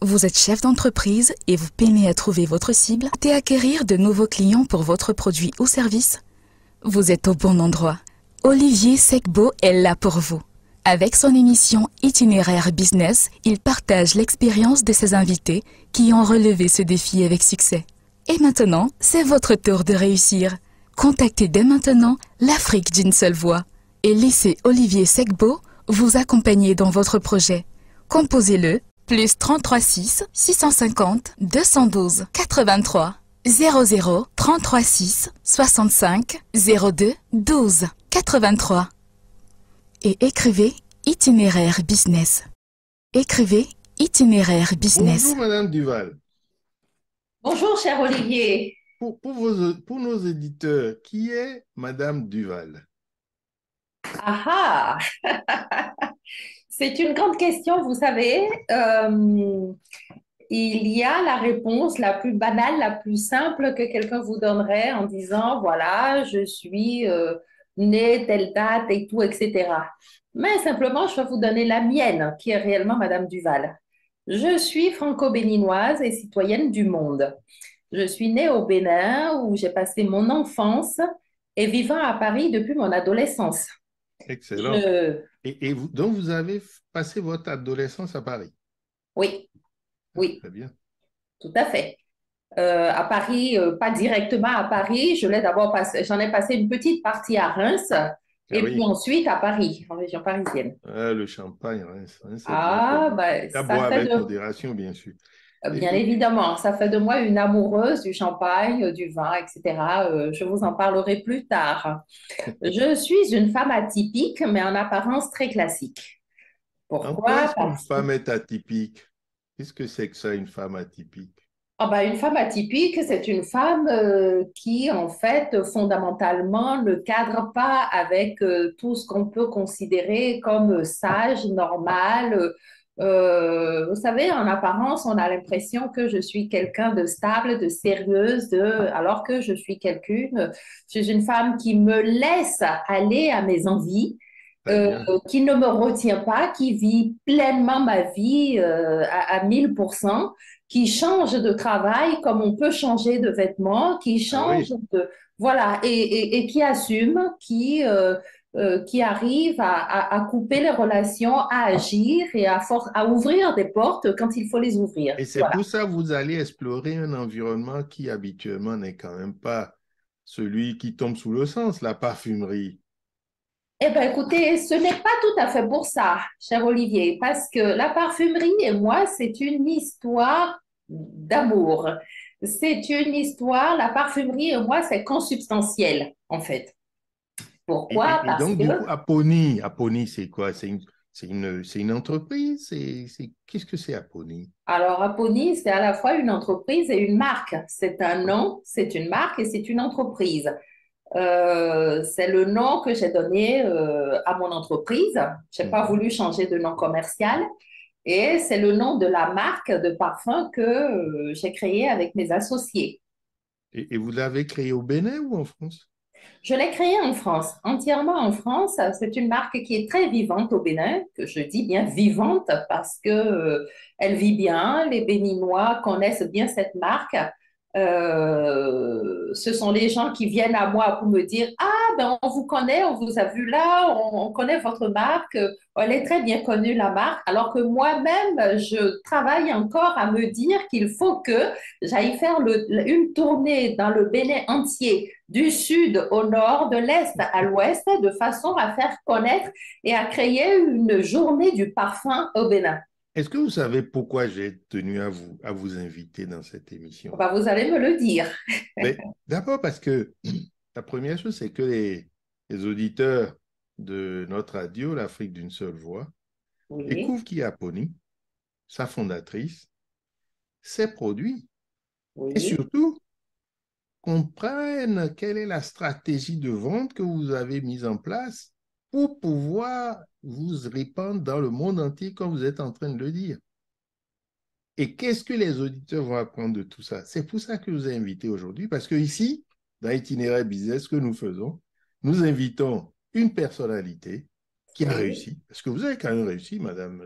Vous êtes chef d'entreprise et vous peinez à trouver votre cible et à acquérir de nouveaux clients pour votre produit ou service? Vous êtes au bon endroit. Olivier Secbo est là pour vous. Avec son émission Itinéraire Business, il partage l'expérience de ses invités qui ont relevé ce défi avec succès. Et maintenant, c'est votre tour de réussir. Contactez dès maintenant l'Afrique d'une seule voix et laissez Olivier Secbo vous accompagner dans votre projet. Composez-le plus 336 650 212 83 00 336 65 02 12 83 et écrivez Itinéraire Business. Écrivez Itinéraire Business. Bonjour Madame Duval. Bonjour, cher Olivier. Pour nos éditeurs, qui est Madame Duval? Ah ah, c'est une grande question, vous savez. Il y a la réponse la plus banale, la plus simple que quelqu'un vous donnerait en disant, voilà, je suis née telle date et tout, etc. Mais simplement, je vais vous donner la mienne, qui est réellement Madame Duval. Je suis franco-béninoise et citoyenne du monde. Je suis née au Bénin où j'ai passé mon enfance et vivant à Paris depuis mon adolescence. Excellent. Je... Donc, vous avez passé votre adolescence à Paris? Oui, Ah, oui, très bien. tout à fait. À Paris, pas directement à Paris. J'en ai passé une petite partie à Reims Ah et puis oui, ensuite à Paris, en région parisienne. le champagne, hein, c'est bien Ah, connu. ben, À ça boire fait avec de, modération, bien sûr. bien Et, évidemment, ça fait de moi une amoureuse du champagne, du vin, etc. Je vous en parlerai plus tard. Je suis une femme atypique, mais en apparence très classique. en quoi Pourquoi? est-ce qu'une Parce que femme est atypique? Qu'est-ce que c'est que ça, une femme atypique? ah bah, une femme atypique, c'est une femme qui, en fait, fondamentalement, ne cadre pas avec tout ce qu'on peut considérer comme sage, normal. Vous savez, en apparence, on a l'impression que je suis quelqu'un de stable, de sérieuse, alors que je suis une femme qui me laisse aller à mes envies, Très bien. qui ne me retient pas, qui vit pleinement ma vie à 1000%, qui change de travail comme on peut changer de vêtements, qui Ah change oui. de... Voilà, et qui assume, qui arrive à couper les relations, à agir et à ouvrir des portes quand il faut les ouvrir. Et c'est Voilà. pour ça que vous allez explorer un environnement qui habituellement n'est quand même pas celui qui tombe sous le sens, la parfumerie. Eh bien, écoutez, ce n'est pas tout à fait pour ça, cher Olivier, parce que la parfumerie et moi, c'est une histoire d'amour. C'est une histoire, la parfumerie et moi, c'est consubstantiel, en fait. Pourquoi? Et Parce donc, que, du coup, Aponi, c'est quoi? C'est une entreprise? Qu'est-ce que c'est Aponi? alors, Aponi, c'est à la fois une entreprise et une marque. C'est un nom, c'est une marque et c'est une entreprise. C'est le nom que j'ai donné à mon entreprise. Je n'ai pas Mhm. voulu changer de nom commercial. Et c'est le nom de la marque de parfum que j'ai créé avec mes associés. Et vous l'avez créé au Bénin ou en France? Je l'ai créé en France, entièrement en France. C'est une marque qui est très vivante au Bénin, que je dis bien vivante parce que elle vit bien. Les Béninois connaissent bien cette marque. Ce sont les gens qui viennent à moi pour me dire, ah ben on vous connaît, on vous a vu là, on connaît votre marque, elle est très bien connue la marque. Alors que moi-même, je travaille encore à me dire qu'il faut que j'aille faire une tournée dans le Bénin entier, du sud au nord, de l'est à l'ouest, de façon à faire connaître et à créer une journée du parfum au Bénin. Est-ce que vous savez pourquoi j'ai tenu à vous inviter dans cette émission? Ben, vous allez me le dire. Mais d'abord parce que la première chose, c'est que les auditeurs de notre radio, l'Afrique d'une seule voix, Oui, découvrent qui est Aponi, sa fondatrice, ses produits, et oui. surtout comprennent quelle est la stratégie de vente que vous avez mise en place pour pouvoir vous répandre dans le monde entier comme vous êtes en train de le dire. Et qu'est-ce que les auditeurs vont apprendre de tout ça? C'est pour ça que je vous ai invité aujourd'hui, parce que ici, dans Itinéraire Business, ce que nous faisons, nous invitons une personnalité qui a Oui. réussi, parce que vous avez quand même réussi, Madame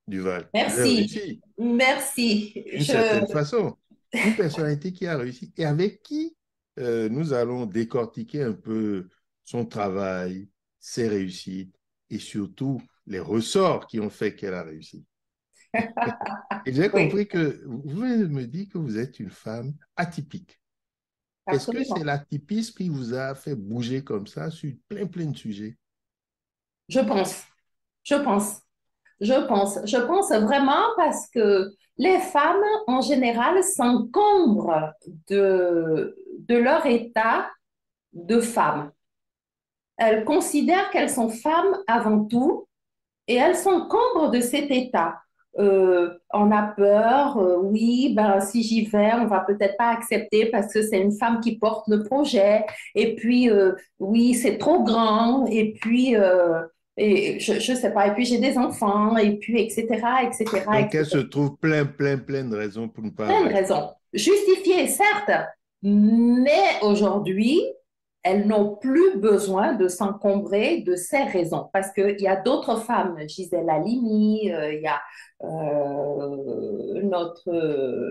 Duval. Vous avez Merci, réussi merci. d'une certaine façon. Une personnalité qui a réussi et avec qui nous allons décortiquer un peu son travail, ses réussites et surtout les ressorts qui ont fait qu'elle a réussi. Et j'ai Oui, compris que vous venez de me dire que vous êtes une femme atypique. Est-ce que c'est absolument. l'atypisme qui vous a fait bouger comme ça sur plein de sujets? Je pense, je pense, je pense vraiment parce que les femmes, en général, s'encombrent de leur état de femme. Elles considèrent qu'elles sont femmes avant tout et elles s'encombrent de cet état. On a peur, oui, ben, si j'y vais, on va peut-être pas accepter parce que c'est une femme qui porte le projet. Et puis, oui, c'est trop grand. Et puis, et je sais pas. Et puis, j'ai des enfants. Et puis, etc., etc., Donc, elle se etc. trouve plein de raisons pour ne pas Plein de avancer. raisons. Justifiées, certes, mais aujourd'hui, elles n'ont plus besoin de s'encombrer de ces raisons parce qu'il y a d'autres femmes, Gisèle Halimi, il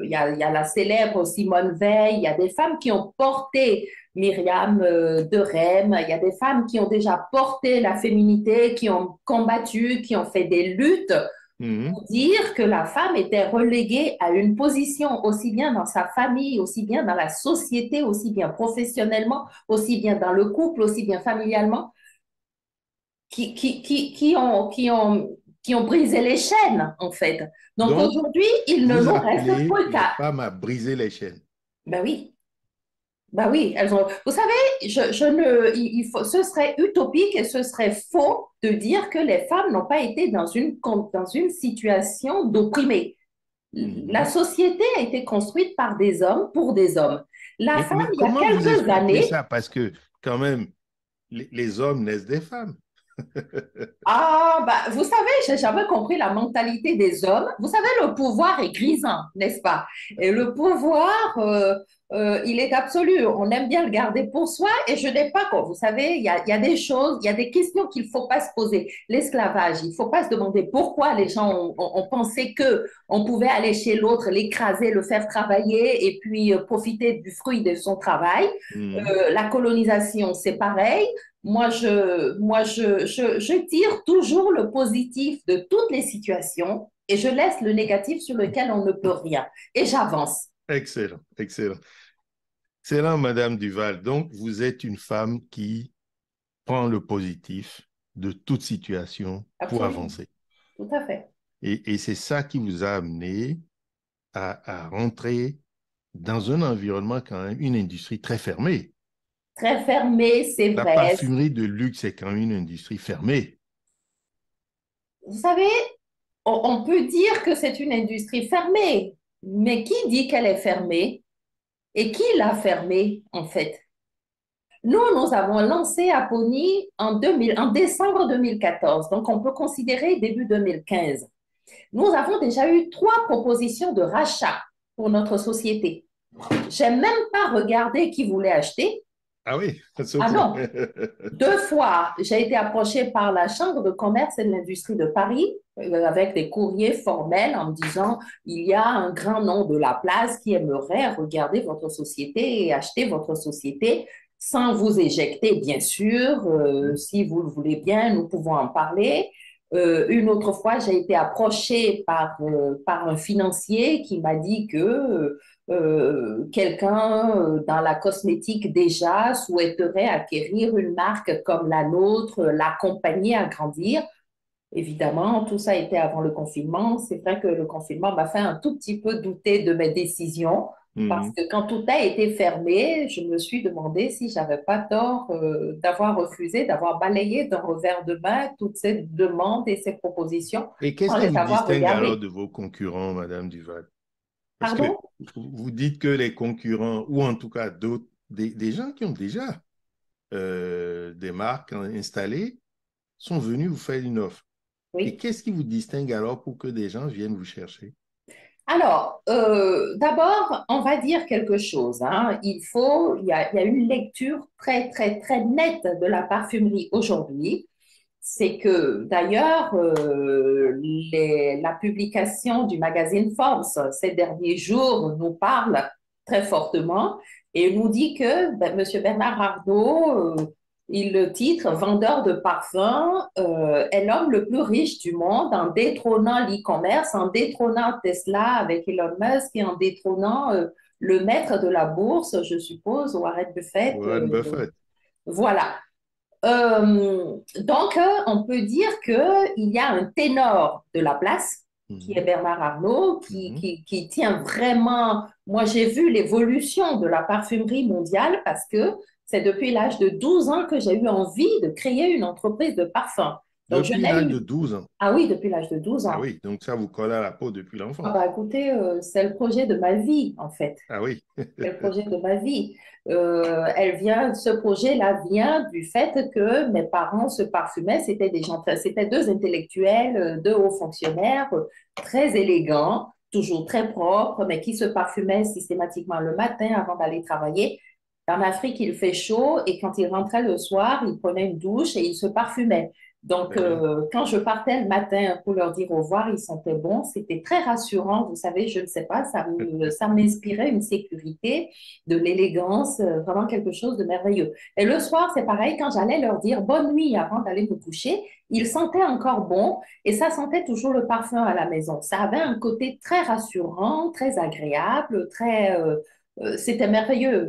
y a la célèbre Simone Veil, il y a des femmes qui ont porté Myriam de Rem, il y a des femmes qui ont déjà porté la féminité, qui ont combattu, qui ont fait des luttes Mhm. pour dire que la femme était reléguée à une position aussi bien dans sa famille, aussi bien dans la société, aussi bien professionnellement, aussi bien dans le couple, aussi bien familialement, qui ont brisé les chaînes, en fait. Donc Donc, aujourd'hui, il ne vous nous reste appelez plus les qu'à... femmes à briser les chaînes. Ben oui, ben oui, elles ont... Vous savez, je ne, il faut, ce serait utopique et ce serait faux de dire que les femmes n'ont pas été dans une situation d'opprimée. La Mhm. société a été construite par des hommes pour des hommes. La femme, Mais il y a comment vous quelques expliquez années, ça? Parce que quand même, les hommes naissent des femmes. ah, bah, vous savez, j'ai jamais compris la mentalité des hommes. Vous savez, le pouvoir est grisant, n'est-ce pas? Et le pouvoir, il est absolu. On aime bien le garder pour soi. Et je n'ai pas, quoi. Vous savez, il y a des choses, il y a des questions qu'il ne faut pas se poser. L'esclavage, il ne faut pas se demander pourquoi les gens ont pensé que on pouvait aller chez l'autre, l'écraser, le faire travailler et puis profiter du fruit de son travail. Mhm. La colonisation, c'est pareil. Je tire toujours le positif de toutes les situations et je laisse le négatif sur lequel on ne peut rien. Et j'avance. Excellent, excellent. Excellent, Madame Duval. Donc, vous êtes une femme qui prend le positif de toute situation pour Absolument. avancer. Tout à fait. Et c'est ça qui vous a amené à rentrer dans un environnement quand même, une industrie très fermée. Très fermé, c'est La vrai. parfumerie de luxe est quand même une industrie fermée. Vous savez, on peut dire que c'est une industrie fermée, mais qui dit qu'elle est fermée et qui l'a fermée en fait? Nous avons lancé Aponi en décembre 2014, donc on peut considérer début 2015. Nous avons déjà eu 3 propositions de rachat pour notre société. Je n'ai même pas regardé qui voulait acheter. Ah oui, à ce Ah point. non, 2 fois, j'ai été approchée par la Chambre de commerce et de l'industrie de Paris avec des courriers formels en me disant il y a un grand nom de la place qui aimerait regarder votre société et acheter votre société sans vous éjecter, bien sûr. Si vous le voulez bien, nous pouvons en parler. Une autre fois, j'ai été approchée par un financier qui m'a dit que quelqu'un dans la cosmétique déjà souhaiterait acquérir une marque comme la nôtre, l'accompagner à grandir. Évidemment, tout ça était avant le confinement. C'est vrai que le confinement m'a fait un tout petit peu douter de mes décisions parce Mhm. que quand tout a été fermé, je me suis demandé si j'avais pas tort d'avoir refusé, d'avoir balayé d'un revers de main toutes ces demandes et ces propositions Et qu'est-ce sans qui les vous avoir distingue alors regardées. de vos concurrents, Madame Duval? Parce que Pardon? vous dites que les concurrents, ou en tout cas d'autres, des gens qui ont déjà des marques installées, sont venus vous faire une offre. Et Oui. qu'est-ce qui vous distingue alors pour que des gens viennent vous chercher? Alors, d'abord, on va dire quelque chose, hein. Il y a une lecture très, très, très nette de la parfumerie aujourd'hui. c'est que d'ailleurs, la publication du magazine Forbes ces derniers jours nous parle très fortement et nous dit que M. Bernard Arnault, il le titre vendeur de parfums, est l'homme le plus riche du monde en détrônant l'e-commerce, en détrônant Tesla avec Elon Musk et en détrônant le maître de la bourse, je suppose, Warren Buffett. Warren Buffett. Voilà. Donc, on peut dire qu'il y a un ténor de la place, qui est Bernard Arnault, qui tient vraiment... Moi, j'ai vu l'évolution de la parfumerie mondiale parce que c'est depuis l'âge de 12 ans que j'ai eu envie de créer une entreprise de parfum. Donc, depuis l'âge de 12 ans? Ah oui, depuis l'âge de 12 ans. Ah oui, donc ça vous colle à la peau depuis l'enfance. Ah bah écoutez, c'est le projet de ma vie, en fait. Ah oui. C'est le projet de ma vie. Ce projet-là vient du fait que mes parents se parfumaient. C'était des gens, c'était deux intellectuels, deux hauts fonctionnaires, très élégants, toujours très propres, mais qui se parfumaient systématiquement le matin avant d'aller travailler. En Afrique, il fait chaud et quand ils rentraient le soir, ils prenaient une douche et ils se parfumaient. Donc, quand je partais le matin pour leur dire au revoir, ils sentaient bon. C'était très rassurant. Vous savez, je ne sais pas, ça m'inspirait une sécurité, de l'élégance, vraiment quelque chose de merveilleux. Et le soir, c'est pareil, quand j'allais leur dire bonne nuit avant d'aller me coucher, ils sentaient encore bon et ça sentait toujours le parfum à la maison. Ça avait un côté très rassurant, très agréable, c'était merveilleux.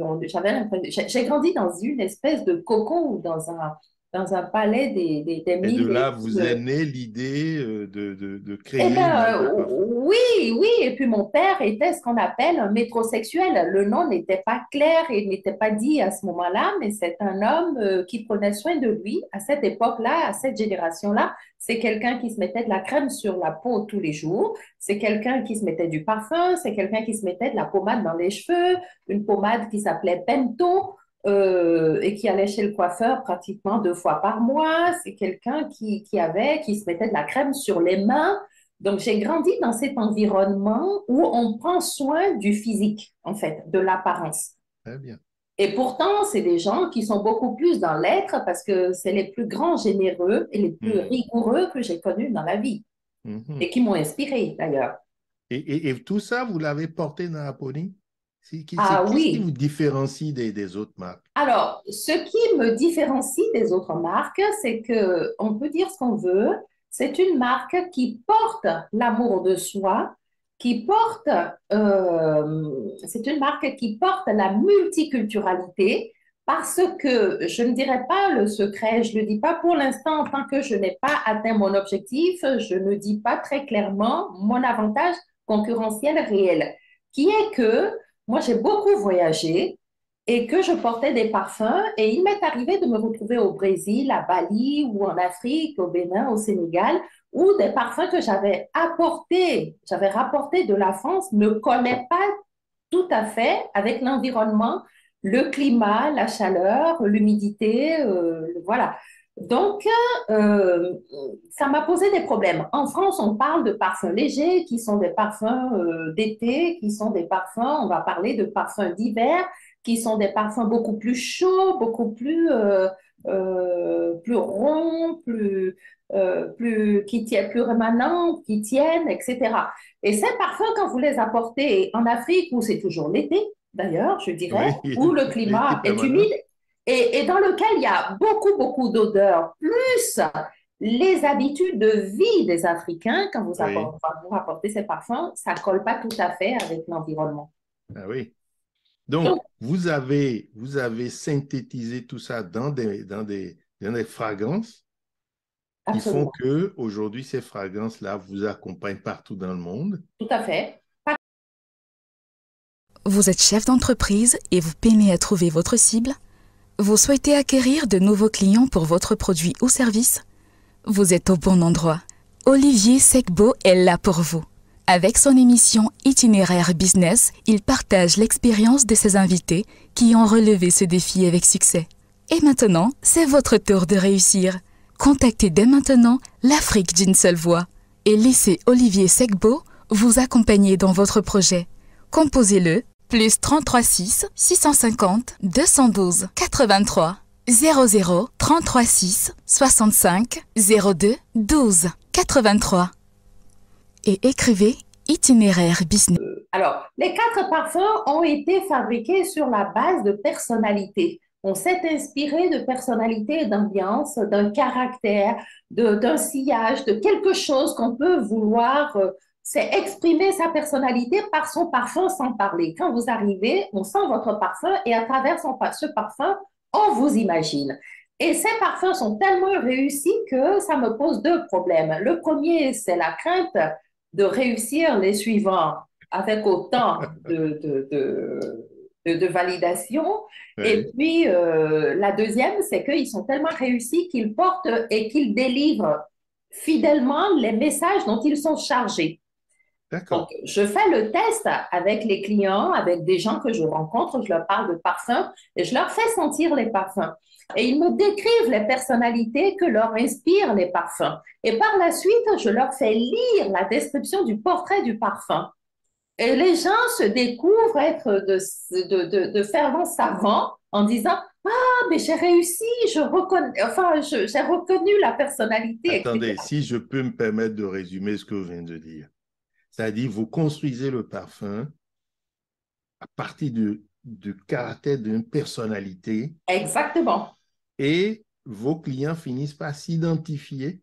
J'ai grandi dans une espèce de cocon ou dans un palais des Et mille. de là, vous est née l'idée de créer Eh une marque ben, de parfum. oui. Et puis mon père était ce qu'on appelle un métrosexuel. Le nom n'était pas clair et n'était pas dit à ce moment-là, mais c'est un homme qui prenait soin de lui à cette époque-là, à cette génération-là. C'est quelqu'un qui se mettait de la crème sur la peau tous les jours. C'est quelqu'un qui se mettait du parfum. C'est quelqu'un qui se mettait de la pommade dans les cheveux, une pommade qui s'appelait Bento. Et qui allait chez le coiffeur pratiquement 2 fois par mois. C'est quelqu'un qui se mettait de la crème sur les mains. Donc, j'ai grandi dans cet environnement où on prend soin du physique, en fait, de l'apparence. Très bien. Et pourtant, c'est des gens qui sont beaucoup plus dans l'être parce que c'est les plus grands généreux et les plus rigoureux que j'ai connus dans la vie et qui m'ont inspiré d'ailleurs. Et tout ça, vous l'avez porté dans la Pony? Ah Qu'est-ce qui oui. vous différencie des autres marques? Alors, ce qui me différencie des autres marques, c'est que on peut dire ce qu'on veut. C'est une marque qui porte l'amour de soi, c'est une marque qui porte la multiculturalité, parce que je ne dirais pas le secret, je ne le dis pas pour l'instant, tant que je n'ai pas atteint mon objectif, je ne dis pas très clairement mon avantage concurrentiel réel, qui est que moi j'ai beaucoup voyagé et que je portais des parfums et il m'est arrivé de me retrouver au Brésil, à Bali ou en Afrique, au Bénin, au Sénégal, où des parfums que j'avais rapportés de la France ne collaient pas tout à fait avec l'environnement, le climat, la chaleur, l'humidité, voilà. Donc, ça m'a posé des problèmes. En France, on parle de parfums légers, qui sont des parfums d'été, qui sont des parfums, on va parler de parfums d'hiver, qui sont des parfums beaucoup plus chauds, beaucoup plus ronds, qui tiennent, plus rémanents, qui tiennent, etc. Et ces parfums, quand vous les apportez en Afrique, où c'est toujours l'été, d'ailleurs, je dirais, Oui, où le l'été climat est permanent. humide, et dans lequel il y a beaucoup d'odeurs, plus les habitudes de vie des Africains, quand vous Oui. apportez ces parfums, ça ne colle pas tout à fait avec l'environnement. Ah oui. Donc, vous avez synthétisé tout ça dans des fragrances qui font Absolument, que aujourd'hui ces fragrances-là vous accompagnent partout dans le monde. tout à fait. Vous êtes chef d'entreprise et vous peinez à trouver votre cible? Vous souhaitez acquérir de nouveaux clients pour votre produit ou service? Vous êtes au bon endroit. Olivier Secbo est là pour vous. Avec son émission Itinéraire Business, il partage l'expérience de ses invités qui ont relevé ce défi avec succès. Et maintenant, c'est votre tour de réussir. Contactez dès maintenant l'Afrique d'une seule voix et laissez Olivier Secbo vous accompagner dans votre projet. Composez-le +33 6 650 212 83 00 33 6 65 02 12 83 et écrivez itinéraire business. Alors, les 4 parfums ont été fabriqués sur la base de personnalités. On s'est inspiré de personnalités, d'ambiance, d'un caractère, d'un sillage, de quelque chose qu'on peut vouloir. C'est exprimer sa personnalité par son parfum sans parler. Quand vous arrivez, on sent votre parfum et à travers ce parfum, on vous imagine. Et ces parfums sont tellement réussis que ça me pose 2 problèmes. Le premier, c'est la crainte de réussir les suivants avec autant de validation. Et Oui, puis, la deuxième, c'est qu'ils sont tellement réussis qu'ils portent et qu'ils délivrent fidèlement les messages dont ils sont chargés. Donc, d'accord. je fais le test avec les clients, avec des gens que je rencontre, je leur parle de parfums et je leur fais sentir les parfums. Et ils me décrivent les personnalités que leur inspirent les parfums. Et par la suite, je leur fais lire la description du portrait du parfum. Et les gens se découvrent être de fervents savants en disant, ah, mais j'ai réussi, j'ai reconnu la personnalité, Attendez, etc. si je peux me permettre de résumer ce que vous venez de dire. C'est-à-dire, vous construisez le parfum à partir du caractère d'une personnalité Exactement. et vos clients finissent par s'identifier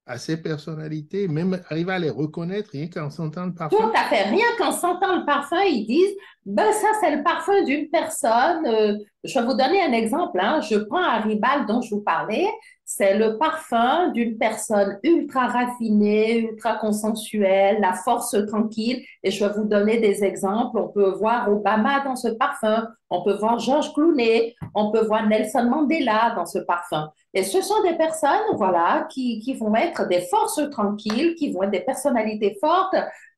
à ces personnalités, même arriver à les reconnaître rien qu'en sentant le Tout parfum. à fait. Rien qu'en sentant le parfum, ils disent, ben ça, c'est le parfum d'une personne. Je vais vous donner un exemple, hein. Je prends Haribal dont je vous parlais. C'est le parfum d'une personne ultra raffinée, ultra consensuelle, la force tranquille. Et je vais vous donner des exemples. On peut voir Obama dans ce parfum. On peut voir George Clooney. On peut voir Nelson Mandela dans ce parfum. Et ce sont des personnes, voilà, qui vont être des forces tranquilles, qui vont être des personnalités fortes,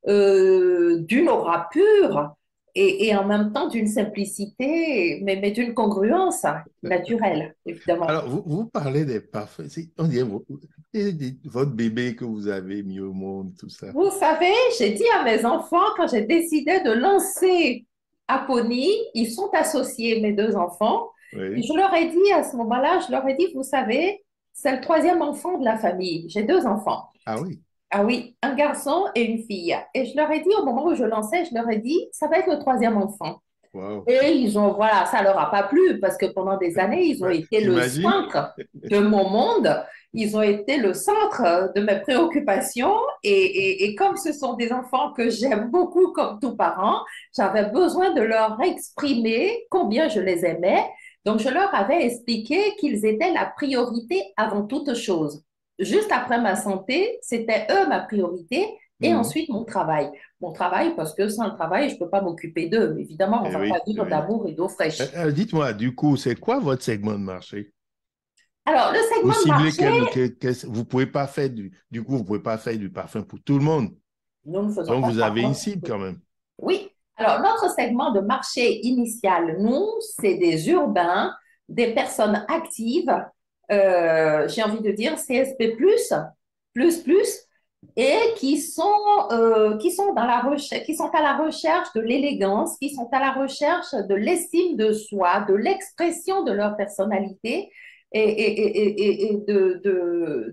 d'une aura pure et en même temps d'une simplicité, mais d'une congruence naturelle, évidemment. Alors, vous parlez des parfums. On dirait votre bébé que vous avez mis au monde, tout ça. Vous savez, j'ai dit à mes enfants, quand j'ai décidé de lancer Aponi, ils sont associés, mes 2 enfants, et Oui. je leur ai dit à ce moment-là, je leur ai dit, vous savez, c'est le troisième enfant de la famille. J'ai 2 enfants. Ah oui. Ah oui, un garçon et une fille. Et je leur ai dit, au moment où je lançais, je leur ai dit, ça va être le troisième enfant. Wow. Et ils ont, voilà, ça leur a pas plu parce que pendant des années, ils ont Ouais, été le j'imagine. centre de mon monde. Ils ont été le centre de mes préoccupations. Et comme ce sont des enfants que j'aime beaucoup comme tous parents, j'avais besoin de leur exprimer combien je les aimais. Donc, je leur avais expliqué qu'ils étaient la priorité avant toute chose. Juste après ma santé, c'était eux ma priorité et Mhm. ensuite mon travail. Mon travail, parce que sans le travail, je ne peux pas m'occuper d'eux. Évidemment, on ne Eh va pas oui, eh vivre oui. d'amour et d'eau fraîche. Dites-moi, du coup, c'est quoi votre segment de marché? Alors, le Vous segment de ciblez marché, vous pouvez pas faire du coup, vous pouvez pas faire du parfum pour tout le monde. nous ne faisons Donc, pas de vous avez une parfum. cible quand même. Oui. Alors, notre segment de marché initial, nous, c'est des urbains, des personnes actives, j'ai envie de dire CSP+, plus, et qui sont dans la recherche, qui sont à la recherche de l'élégance, qui sont à la recherche de l'estime de soi, de l'expression de leur personnalité et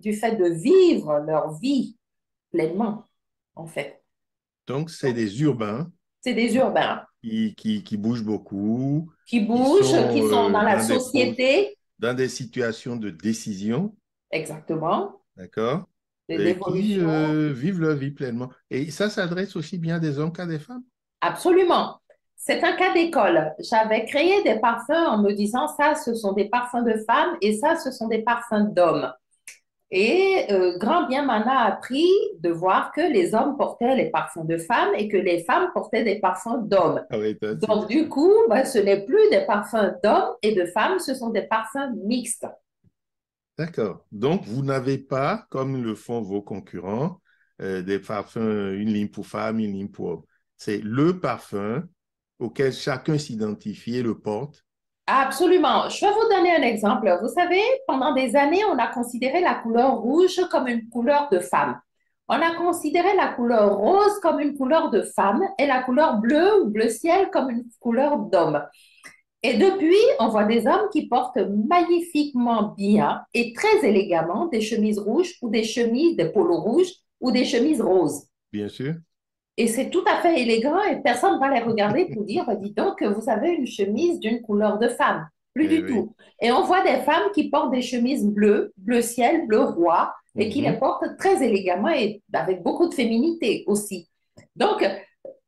du fait de vivre leur vie pleinement, en fait. Donc, c'est Donc, des urbains c'est des urbains qui bougent beaucoup, qui qui bougent, sont qui sont dans la société, dans des situations de décision, exactement, d'accord? Et qui d'évolution. vivent leur vie pleinement. Et ça s'adresse aussi bien à des hommes qu'à des femmes. Absolument. C'est un cas d'école. J'avais créé des parfums en me disant ça, ce sont des parfums de femmes et ça, ce sont des parfums d'hommes. Et grand bien m'en a appris de voir que les hommes portaient les parfums de femmes et que les femmes portaient des parfums d'hommes. Ah oui, Donc, du coup, ben, ce n'est plus des parfums d'hommes et de femmes, ce sont des parfums mixtes. d'accord. Donc, vous n'avez pas, comme le font vos concurrents, des parfums, une ligne pour femmes, une ligne pour hommes. C'est le parfum auquel chacun s'identifie et le porte. Absolument. Je vais vous donner un exemple. Vous savez, pendant des années, on a considéré la couleur rouge comme une couleur de femme. On a considéré la couleur rose comme une couleur de femme et la couleur bleue ou bleu ciel comme une couleur d'homme. Et depuis, on voit des hommes qui portent magnifiquement bien et très élégamment des chemises rouges ou des chemises, des polos rouges ou des chemises roses. Bien sûr. Et c'est tout à fait élégant et personne ne va les regarder pour dire, bah, dis donc, vous avez une chemise d'une couleur de femme. Plus Eh du oui. tout. Et on voit des femmes qui portent des chemises bleues, bleu ciel, bleu roi, et qui les Mhm. portent très élégamment et avec beaucoup de féminité aussi. Donc,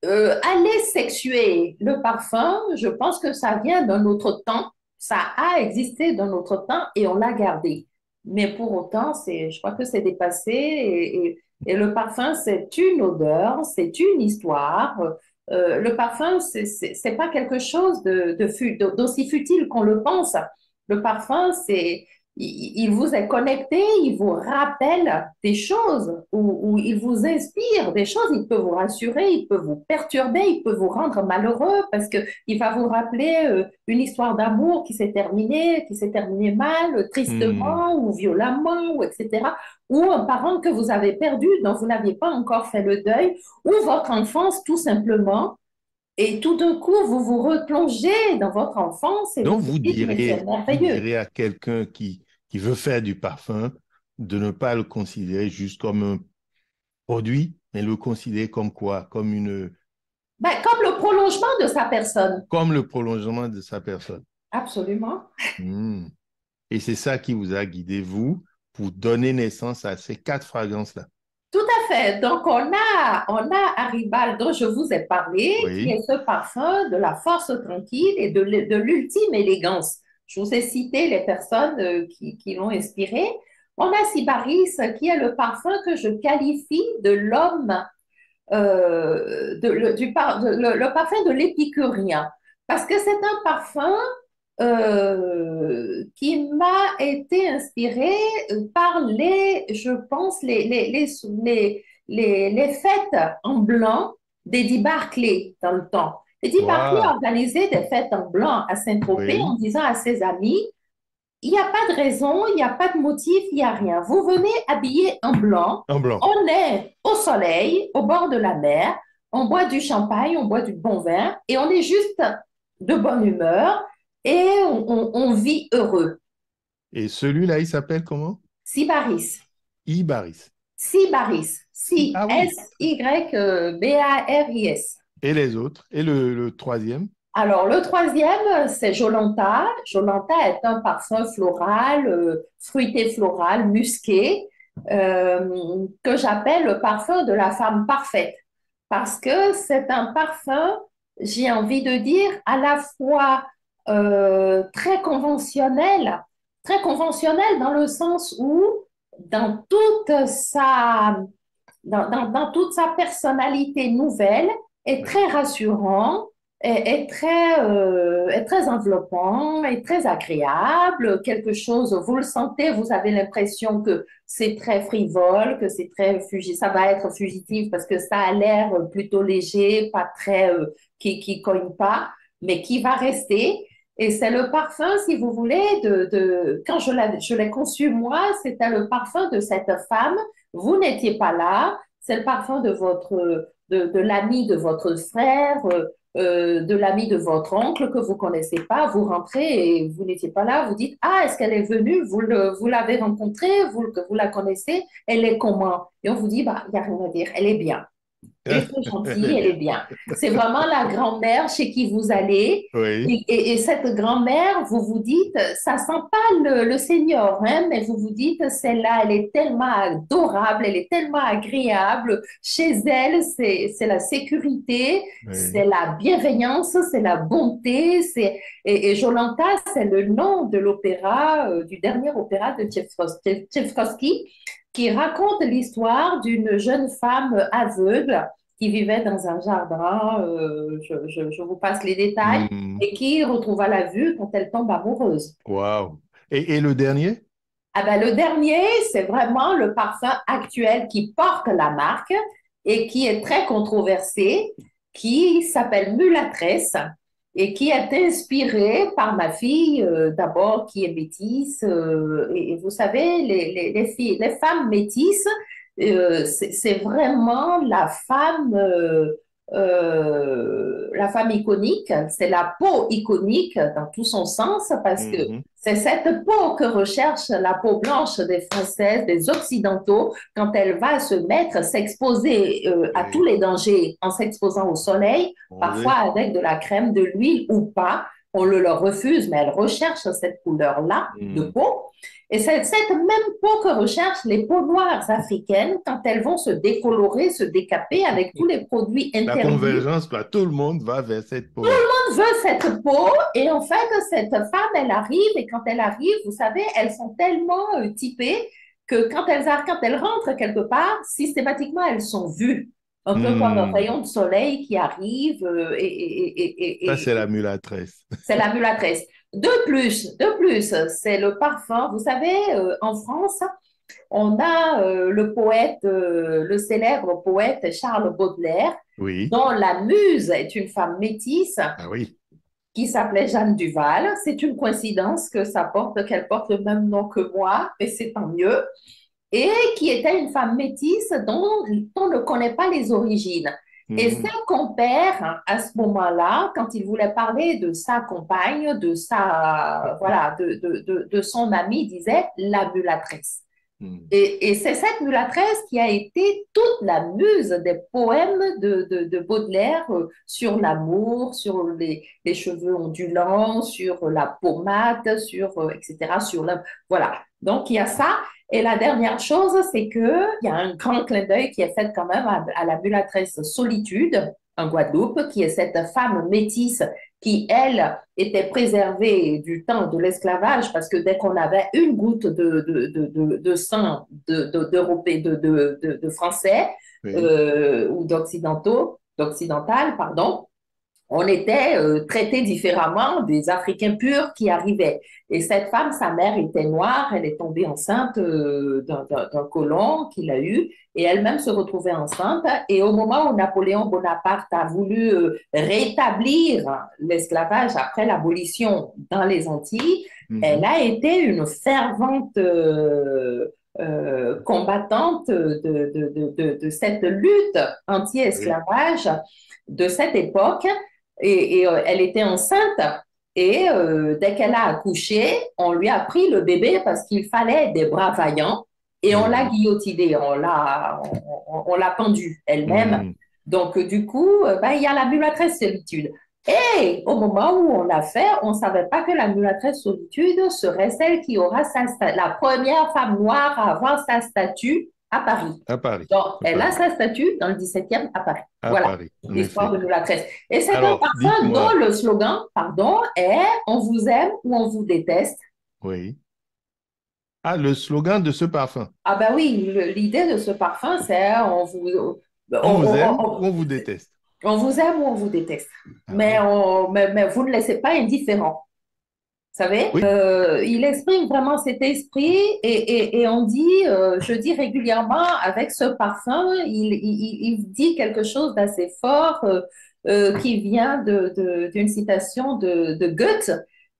aller sexuer le parfum, je pense que ça vient d'un autre temps. Ça a existé d'un autre temps et on l'a gardé. Mais pour autant, je crois que c'est dépassé et le parfum, c'est une odeur, c'est une histoire. Le parfum, c'est pas quelque chose d'aussi futile qu'on le pense. Le parfum, il vous est connecté, il vous rappelle des choses ou il vous inspire des choses, il peut vous rassurer, il peut vous perturber, il peut vous rendre malheureux parce qu'il va vous rappeler une histoire d'amour qui s'est terminée mal, Hmm. tristement ou violemment, ou etc. Ou un parent que vous avez perdu, dont vous n'aviez pas encore fait le deuil, ou votre enfance tout simplement. Et tout d'un coup, vous vous replongez dans votre enfance et vous Donc, vous dites, mais c'est vous merveilleux. direz à quelqu'un qui veut faire du parfum de ne pas le considérer juste comme un produit, mais le considérer comme quoi? Ben, comme le prolongement de sa personne. Comme le prolongement de sa personne. Absolument. Hmm. Et c'est ça qui vous a guidé, vous, pour donner naissance à ces 4 fragrances-là. Tout à fait. Donc, on a Aribal dont je vous ai parlé, qui Oui. est ce parfum de la force tranquille et de l'ultime élégance. Je vous ai cité les personnes qui l'ont inspiré. On a Sybaris, qui est le parfum que je qualifie de l'homme, le parfum de l'épicurien. Parce que c'est un parfum qui m'a été inspirée par je pense, les fêtes en blanc d'Eddie Barclay dans le temps. Eddie Barclay Waouh. organisait des fêtes en blanc à Saint-Tropez en Oui. disant à ses amis, il n'y a pas de raison, il n'y a pas de motif, il n'y a rien. Vous venez habillé en blanc, En blanc. on est au soleil, au bord de la mer, on boit du champagne, on boit du bon vin et on est juste de bonne humeur et on vit heureux. Et celui-là, il s'appelle comment? Sybaris. Ibaris. Sybaris. Si, Ah oui. S-Y-B-A-R-I-S. Et les autres? Et le troisième? Alors, le troisième, c'est Jolanta. Jolanta est un parfum floral, fruité floral, musqué, que j'appelle le parfum de la femme parfaite. Parce que c'est un parfum, j'ai envie de dire, à la fois très conventionnel dans le sens où, dans toute sa, dans toute sa personnalité nouvelle, est Oui. très rassurant, est très enveloppant, est très agréable. Quelque chose, vous le sentez, vous avez l'impression que c'est très frivole, que c'est très fugitif, ça va être fugitif parce que ça a l'air plutôt léger, pas très, qui cogne pas, mais qui va rester. Et c'est le parfum, si vous voulez, quand je l'ai conçu moi, c'était le parfum de cette femme. Vous n'étiez pas là. C'est le parfum de l'ami de votre frère, de l'ami de votre oncle que vous connaissez pas. Vous rentrez et vous n'étiez pas là. Vous dites, ah, est-ce qu'elle est venue? Vous l'avez rencontrée, vous la connaissez. Elle est comment? Et on vous dit, bah, il n'y a rien à dire. Elle est bien. Elle est très Elle gentille, est elle est bien. bien. C'est vraiment la grand-mère chez qui vous allez. Oui. Et cette grand-mère, vous vous dites, ça sent pas le senior, hein, mais vous vous dites, celle-là, elle est tellement adorable, elle est tellement agréable. Chez elle, c'est la sécurité, c'est Oui. la bienveillance, c'est la bonté. Et Jolanta, c'est le nom de l'opéra, du dernier opéra de Tchaïkovski, qui raconte l'histoire d'une jeune femme aveugle qui vivait dans un jardin, je vous passe les détails, Hmm. et qui retrouva la vue quand elle tombe amoureuse. Waouh. Et le dernier? Ah ben, le dernier, c'est vraiment le parfum actuel qui porte la marque et qui est très controversé, qui s'appelle Mulatresse et qui est inspiré par ma fille, d'abord, qui est métisse. Et vous savez, les femmes métisses, c'est vraiment la femme la femme iconique, c'est la peau iconique dans tout son sens, parce que Mhm. c'est cette peau que recherche la peau blanche des Françaises, des Occidentaux, quand elle va se mettre, s'exposer à tous Oui. les dangers en s'exposant au soleil, parfois Bronzé. avec de la crème, de l'huile ou pas. On le leur refuse, mais elles recherchent cette couleur-là de Mhm. peau. Et c'est cette même peau que recherchent les peaux noires africaines quand elles vont se décolorer, se décaper avec tous les produits La interdits. convergence, là, tout le monde va vers cette peau-là. On veut cette peau et en fait, cette femme, elle arrive et quand elle arrive, vous savez, elles sont tellement typées que quand elles rentrent quelque part, systématiquement, elles sont vues. Un peu comme un Hmm. rayon de soleil qui arrive Ça, c'est la et mulâtresse. c'est la mulâtresse. De plus, c'est le parfum. Vous savez, en France, on a le célèbre poète Charles Baudelaire, Oui. dont la muse est une femme métisse Ah oui. qui s'appelait Jeanne Duval. C'est une coïncidence qu'elle porte le même nom que moi, et c'est tant mieux. Et qui était une femme métisse dont on ne connaît pas les origines. Et ses Mhm. compères, à ce moment-là, quand il voulait parler de sa compagne, voilà, de son amie, disait la mulâtresse. Hmm. Et c'est cette mulâtresse qui a été toute la muse des poèmes de Baudelaire sur l'amour, sur les cheveux ondulants, sur la pommade, etc. Voilà. Donc, il y a ça. Et la dernière chose, c'est qu'il y a un grand clin d'œil qui est fait quand même à la mulâtresse Solitude, en Guadeloupe, qui est cette femme métisse qui, elle, était préservée du temps de l'esclavage parce que dès qu'on avait une goutte de sang de Français Oui. ou d'occidental, pardon, on était traité différemment des Africains purs qui arrivaient. Et cette femme, sa mère était noire, elle est tombée enceinte d'un colon qu'il a eu, et elle-même se retrouvait enceinte. Et au moment où Napoléon Bonaparte a voulu rétablir l'esclavage après l'abolition dans les Antilles, elle Mhm. a été une fervente combattante de cette lutte Oui. anti-esclavage de cette époque elle était enceinte. Et dès qu'elle a accouché, on lui a pris le bébé parce qu'il fallait des bras vaillants et on l'a Mhm. guillotinée, on l'a pendue elle-même. Hmm. Donc, du coup, ben, il y a la mulâtresse solitude. Et au moment où on l'a fait, on ne savait pas que la mulâtresse solitude serait celle qui aura la première femme noire à avoir sa statue à Paris. À Paris. Donc, À elle a Paris. sa statue dans le 17e à Paris. À Voilà Paris, en l'histoire effet. de mulâtresse. Et c'est un Alors, parfum dont dites-moi. le slogan, pardon, est on vous aime ou on vous déteste. Oui. Ah, le slogan de ce parfum. Ah ben oui, l'idée de ce parfum, c'est On vous aime ou on- on vous déteste? on vous aime ou on vous déteste. Ah oui. Mais vous ne laissez pas indifférent. Vous savez, Oui. il exprime vraiment cet esprit et on dit, je dis régulièrement, avec ce parfum, il dit quelque chose d'assez fort qui vient d'une citation de Goethe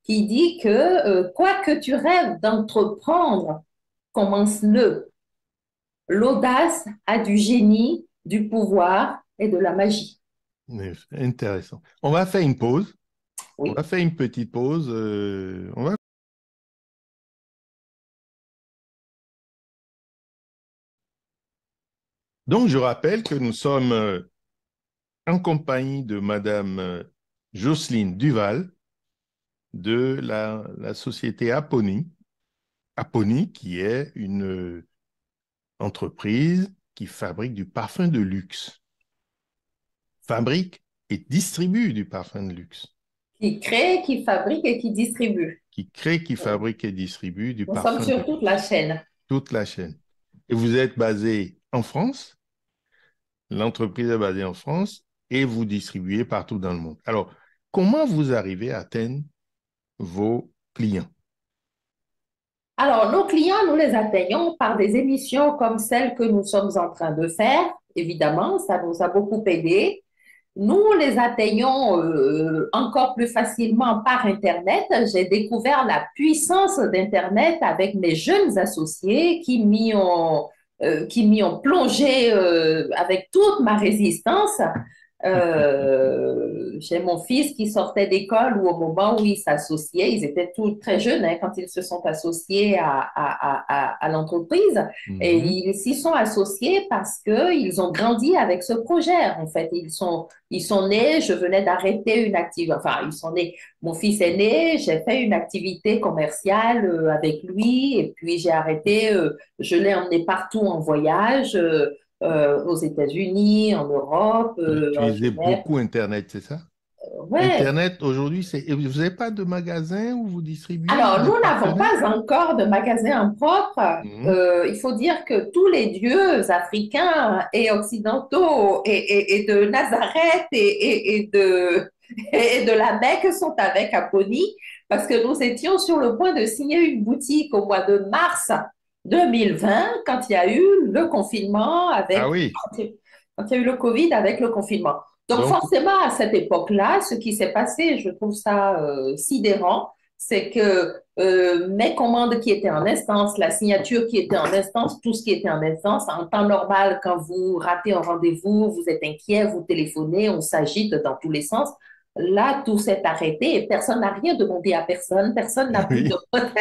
qui dit que quoi que tu rêves d'entreprendre, commence-le. L'audace a du génie, du pouvoir et de la magie. Intéressant. On va faire une pause. On va Oui. faire une petite pause. Donc, je rappelle que nous sommes en compagnie de Madame Jocelyne Duval de la société Aponi. Aponi, qui est une entreprise qui fabrique du parfum de luxe. Fabrique et distribue du parfum de luxe. Qui crée, qui fabrique et qui distribue. Qui crée, qui fabrique et distribue du Nous sommes parfum de sur toute la luxe. chaîne. Toute la chaîne. Et vous êtes basé en France, l'entreprise est basée en France et vous distribuez partout dans le monde. Alors, comment vous arrivez à atteindre vos clients? Alors, nos clients, nous les atteignons par des émissions comme celle que nous sommes en train de faire. Évidemment, ça nous a beaucoup aidé. Nous les atteignons encore plus facilement par Internet. J'ai découvert la puissance d'Internet avec mes jeunes associés qui m'y ont plongé avec toute ma résistance J'ai mon fils qui sortait d'école ou au moment où ils s'associaient, ils étaient tous très jeunes hein, quand ils se sont associés à l'entreprise et Mhm. ils s'y sont associés parce qu'ils ont grandi avec ce projet. En fait, ils sont nés, je venais d'arrêter une activité, enfin, ils sont nés, mon fils est né, j'ai fait une activité commerciale avec lui et puis j'ai arrêté, je l'ai emmené partout en voyage. Aux États-Unis, en Europe, Vous à utilisez Genève. beaucoup Internet, c'est ça? Ouais. Internet, aujourd'hui, et vous n'avez pas de magasin où vous distribuez, Alors, des nous n'avons partenaires? pas encore de magasin en propre. Mhm. Il faut dire que tous les dieux africains et occidentaux et de Nazareth et de la Mecque sont avec Aponi parce que nous étions sur le point de signer une boutique au mois de mars 2020 quand il y a eu le confinement Ah avec, oui, quand il y a eu le Covid avec le confinement. Donc donc, forcément, à cette époque-là, ce qui s'est passé, je trouve ça sidérant, c'est que mes commandes qui étaient en instance, la signature qui était en instance, tout ce qui était en instance, en temps normal, quand vous ratez un rendez-vous, vous êtes inquiet, vous téléphonez, on s'agite dans tous les sens. Là, tout s'est arrêté et personne n'a rien demandé à personne, personne n'a pu oui. demander.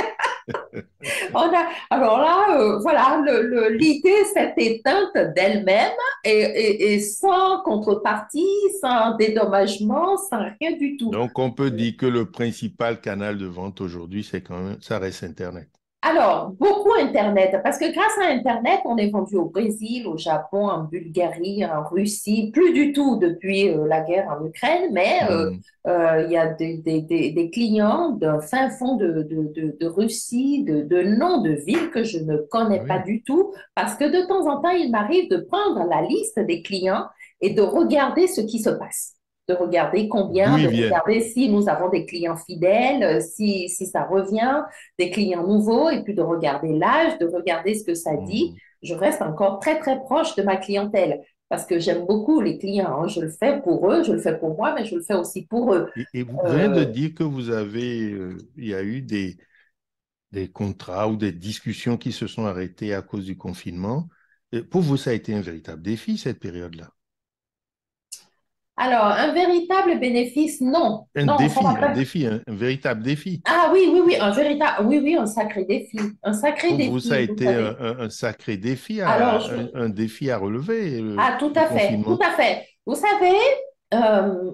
Alors là, voilà, l'idée s'est éteinte d'elle-même et sans contrepartie, sans dédommagement, sans rien du tout. Donc, on peut dire que le principal canal de vente aujourd'hui, c'est quand même, ça reste Internet. Alors, beaucoup Internet, parce que grâce à Internet, on est vendu au Brésil, au Japon, en Bulgarie, en Russie, plus du tout depuis la guerre en Ukraine, mais Mhm. il y a des clients d'un fin fond de Russie, de noms de villes que je ne connais pas Oui. du tout, parce que de temps en temps, il m'arrive de prendre la liste des clients et de regarder ce qui se passe. De regarder D'où combien, de ils viennent. regarder si nous avons des clients fidèles, si ça revient, des clients nouveaux et puis de regarder l'âge, de regarder ce que ça dit. Mhm. Je reste encore très, très proche de ma clientèle parce que j'aime beaucoup les clients. Hein. Je le fais pour eux, je le fais pour moi, mais je le fais aussi pour eux. Et vous venez de Euh, dire que vous avez, il y a eu des contrats ou des discussions qui se sont arrêtées à cause du confinement. Et pour vous, ça a été un véritable défi, cette période-là. alors, un véritable bénéfice, non. Un Non, ça va défi, un pas. défi, un véritable défi. Ah oui, oui, oui, un véritable, oui, oui, un sacré défi. Un sacré Pour vous, ça a défi, vous été savez. un sacré défi, Alors, un défi à relever, tout le à fait, tout confinement. à fait. Vous savez, euh,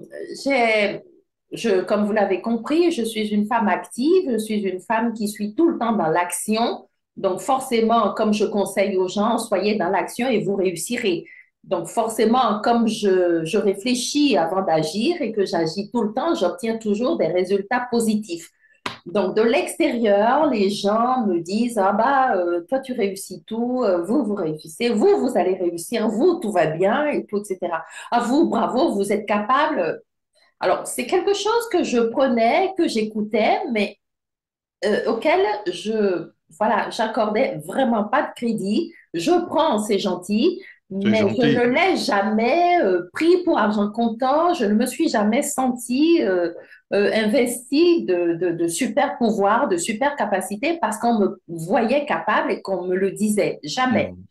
j'ai, comme vous l'avez compris, je suis une femme active, je suis une femme qui suis tout le temps dans l'action. Donc, forcément, comme je conseille aux gens, soyez dans l'action et vous réussirez. Donc, forcément, comme je réfléchis avant d'agir et que j'agis tout le temps, j'obtiens toujours des résultats positifs. Donc, de l'extérieur, les gens me disent, ah bah, toi, tu réussis tout, vous, vous réussissez, vous allez réussir, vous, tout va bien, et tout, etc. À vous, bravo, vous êtes capable. Alors, c'est quelque chose que je prenais, que j'écoutais, mais auquel voilà, j'accordais vraiment pas de crédit. Je prends, c'est gentil, C'est mais je ne gentil. l'ai jamais pris pour argent comptant. Je ne me suis jamais sentie investie de super pouvoirs, de super capacités parce qu'on me voyait capable et qu'on me le disait. Jamais. Mhm.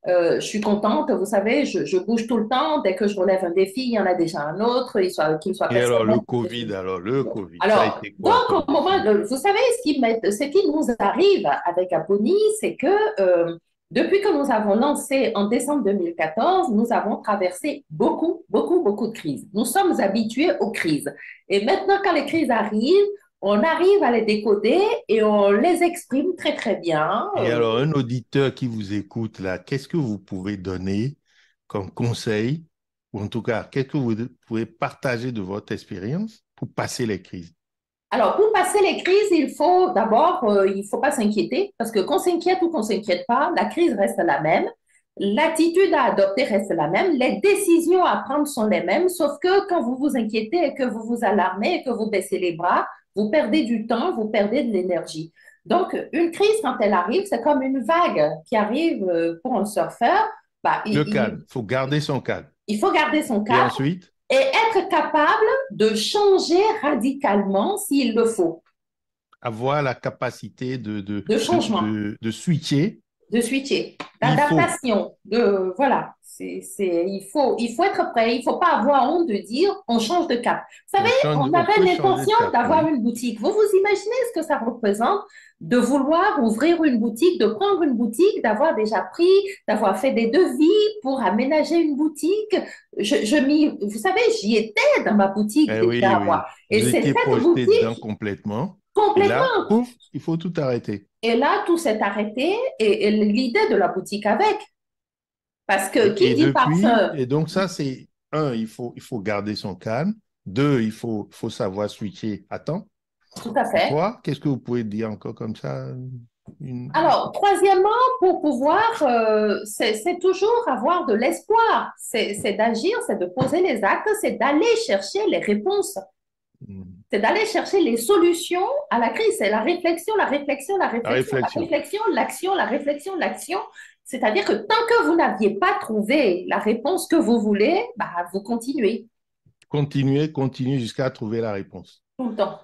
Je suis contente, vous savez, je bouge tout le temps. Dès que je relève un défi, il y en a déjà un autre, qu'il soit Et personnel. Alors le Covid, ça a Alors, été quoi donc, comme au moment, défi? vous savez, ce qui nous arrive avec Aponi, c'est que depuis que nous avons lancé en décembre 2014, nous avons traversé beaucoup, beaucoup, beaucoup de crises. Nous sommes habitués aux crises. Et maintenant, quand les crises arrivent, on arrive à les décoder et on les exprime très, très bien. Et alors, un auditeur qui vous écoute là, qu'est-ce que vous pouvez donner comme conseil, ou en tout cas, qu'est-ce que vous pouvez partager de votre expérience pour passer les crises? Alors, pour passer les crises, il faut d'abord, il ne faut pas s'inquiéter, parce que qu'on s'inquiète ou qu'on ne s'inquiète pas, la crise reste la même, l'attitude à adopter reste la même, les décisions à prendre sont les mêmes, sauf que quand vous vous inquiétez et que vous vous alarmez et que vous baissez les bras, vous perdez du temps, vous perdez de l'énergie. Donc, une crise, quand elle arrive, c'est comme une vague qui arrive pour un surfeur. Bah, Le calme, il faut garder son calme. il faut garder son Et cap ensuite, et être capable de changer radicalement s'il le faut avoir la capacité de changement. de switcher de switcher, Il faut. d'adaptation, voilà. Il faut être prêt. Il ne faut pas avoir honte de dire on change de cap. Vous savez, on On avait peut changer de l'intention cap, d'avoir oui. une boutique. Vous vous imaginez ce que ça représente de vouloir ouvrir une boutique, de prendre une boutique, d'avoir déjà pris, d'avoir fait des devis pour aménager une boutique. Vous savez, j'y étais dans ma boutique Eh oui, déjà, moi. oui. Et Vous c'est étiez cette projeté dedans boutique complètement. Et là, complètement. pouf, il faut tout arrêter. Et là, tout s'est arrêté et l'idée de la boutique avec. Parce que qui dit parfum, Et donc ça, c'est un, il faut garder son calme. Deux, faut savoir switcher à temps. tout à Et fait. trois, qu'est-ce que vous pouvez dire encore comme ça? Une- Alors, troisièmement, pour pouvoir, c'est toujours avoir de l'espoir. C'est d'agir, c'est de poser les actes, c'est d'aller chercher les réponses. une- C'est d'aller chercher les solutions à la crise. C'est la réflexion, la réflexion, la La réflexion, la réflexion. réflexion, l'action, la réflexion, l'action. C'est-à-dire que tant que vous n'aviez pas trouvé la réponse que vous voulez, bah, vous continuez Continuer, continuer jusqu'à trouver la réponse. tout le temps.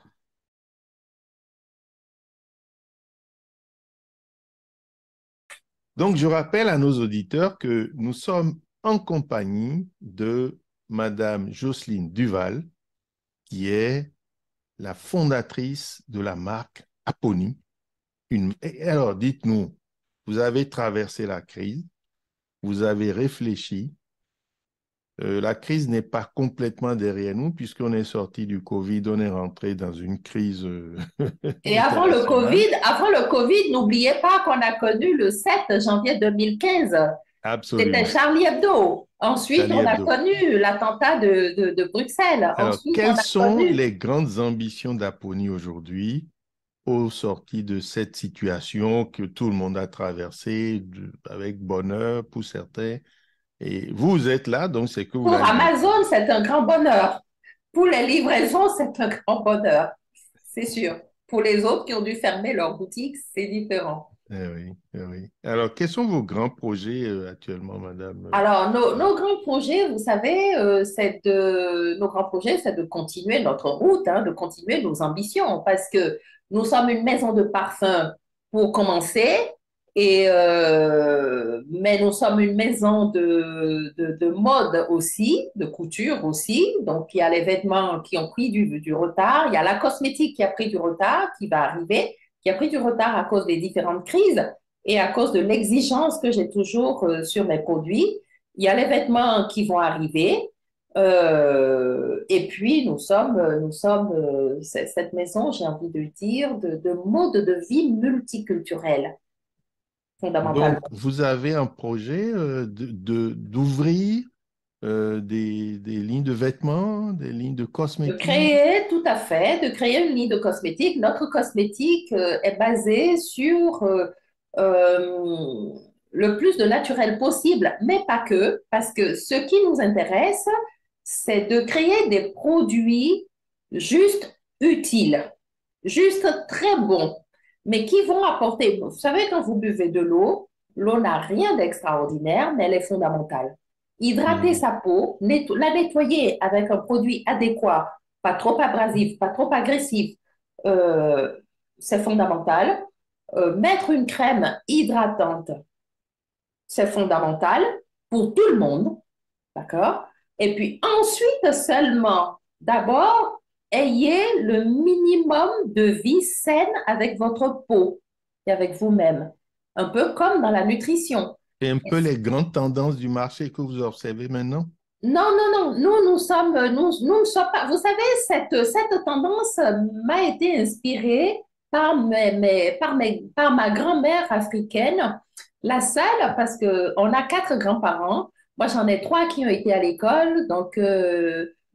Donc, je rappelle à nos auditeurs que nous sommes en compagnie de Madame Jocelyne Duval, qui est la fondatrice de la marque Aponi. Et alors, dites-nous, vous avez traversé la crise, vous avez réfléchi. La crise n'est pas complètement derrière nous, puisqu'on est sorti du Covid, on est rentré dans une crise Et internationale. Avant le COVID, n'oubliez pas qu'on a connu le 7 janvier 2015. C'était Absolument. Charlie Hebdo. Ensuite, Charlie on a Hebdo. connu l'attentat de Bruxelles. Alors, Ensuite, on quelles a sont connu. les grandes ambitions d'Aponi aujourd'hui au sorti de cette situation que tout le monde a traversée avec bonheur pour certains? Et vous êtes là, donc c'est que vous Pour l'avez bien Amazon, traversé. c'est un grand bonheur. Pour les livraisons, c'est un grand bonheur. C'est sûr. Pour les autres qui ont dû fermer leur boutique, c'est différent. Eh oui, eh oui. Alors, quels sont vos grands projets actuellement, madame? Alors, nos grands projets, vous savez, nos grands projets, c'est de continuer notre route, hein, de continuer nos ambitions, parce que nous sommes une maison de parfum pour commencer, mais nous sommes une maison de mode aussi, de couture aussi. Donc, il y a les vêtements qui ont pris du retard, il y a la cosmétique qui a pris du retard, qui va arriver, qui a pris du retard à cause des différentes crises et à cause de l'exigence que j'ai toujours sur mes produits. Il y a les vêtements qui vont arriver. Et puis, cette maison, j'ai envie de dire, de mode de vie multiculturel, Donc, fondamentalement. vous avez un projet d'ouvrir des lignes de vêtements, des lignes de cosmétiques. Tout à fait, de créer une ligne de cosmétiques. Notre cosmétique est basée sur euh, le plus de naturel possible, mais pas que, parce que ce qui nous intéresse, c'est de créer des produits juste utiles, juste très bons, mais qui vont apporter, vous savez, quand vous buvez de l'eau n'a rien d'extraordinaire, mais elle est fondamentale. Hydrater Mhm. sa peau, la nettoyer avec un produit adéquat, pas trop abrasif, pas trop agressif, euh, c'est fondamental. Mettre une crème hydratante, c'est fondamental pour tout le monde, d'accord? Et puis ensuite seulement, d'abord, ayez le minimum de vie saine avec votre peau et avec vous-même, un peu comme dans la nutrition. C'est un peu les grandes tendances du marché que vous observez maintenant. Non, non, non, nous ne sommes pas, vous savez, cette tendance m'a été inspirée par ma grand-mère africaine, la seule, parce qu'on a quatre grands-parents. Moi, j'en ai trois qui ont été à l'école, donc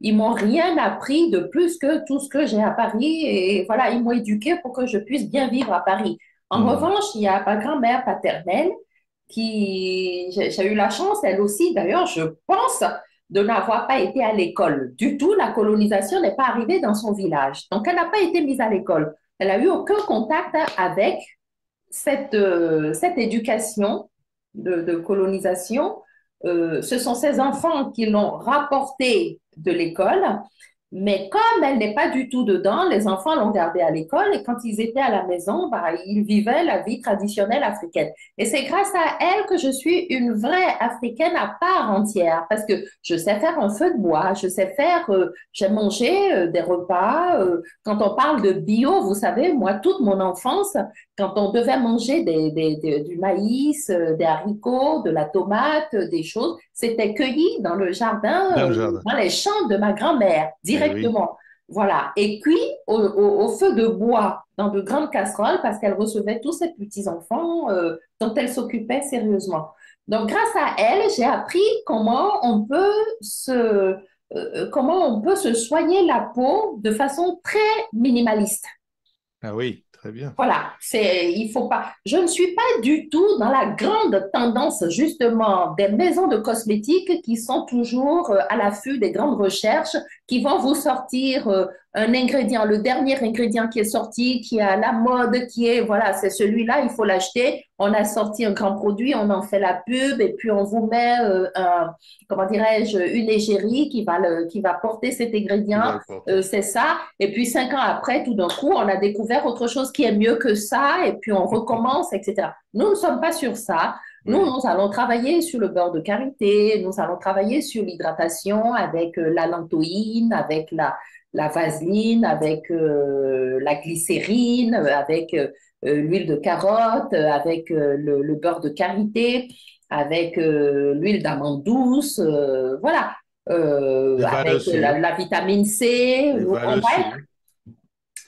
ils m'ont rien appris de plus que tout ce que j'ai à Paris. Et voilà, ils m'ont éduquée pour que je puisse bien vivre à Paris. En Mhm. revanche, il y a ma grand-mère paternelle j'ai eu la chance, elle aussi, d'ailleurs, je pense, de n'avoir pas été à l'école du tout. La colonisation n'est pas arrivée dans son village. Donc, elle n'a pas été mise à l'école. Elle n'a eu aucun contact avec cette éducation de colonisation. Ce sont ses enfants qui l'ont rapportée de l'école. Mais comme elle n'est pas du tout dedans, les enfants l'ont gardée à l'école et quand ils étaient à la maison, bah, ils vivaient la vie traditionnelle africaine. Et c'est grâce à elle que je suis une vraie africaine à part entière parce que je sais faire un feu de bois, je sais faire, j'ai mangé des repas. Quand on parle de bio, vous savez, moi, toute mon enfance, quand on devait manger du maïs, des haricots, de la tomate, des choses, c'était cueilli dans le jardin, Dans le jardin. dans les champs de ma grand-mère, Eh oui. directement. Voilà. Et cuit au feu de bois, dans de grandes casseroles, parce qu'elle recevait tous ses petits-enfants dont elle s'occupait sérieusement. Donc, grâce à elle, j'ai appris comment on peut se soigner la peau de façon très minimaliste. Ah oui, très bien. Voilà, il faut pas. Je ne suis pas du tout dans la grande tendance, justement, des maisons de cosmétiques qui sont toujours à l'affût des grandes recherches, qui vont vous sortir un ingrédient, le dernier ingrédient qui est sorti, qui est à la mode, voilà, c'est celui-là, il faut l'acheter. On a sorti un grand produit, on en fait la pub et puis on vous met, comment dirais-je, une égérie qui va porter cet Il va ingrédient. le porter. C'est ça. Et puis 5 ans après, tout d'un coup, on a découvert autre chose qui est mieux que ça, et puis on recommence, etc. Nous ne sommes pas sur ça. Oui. Nous allons travailler sur le beurre de karité, nous allons travailler sur l'hydratation avec la lantoïne, avec la vaseline, avec la glycérine, avec l'huile de carotte, avec le beurre de karité, avec l'huile d'amande douce, voilà. Des valeurs Avec sûres. la vitamine C. Des On valeurs va être, sûres.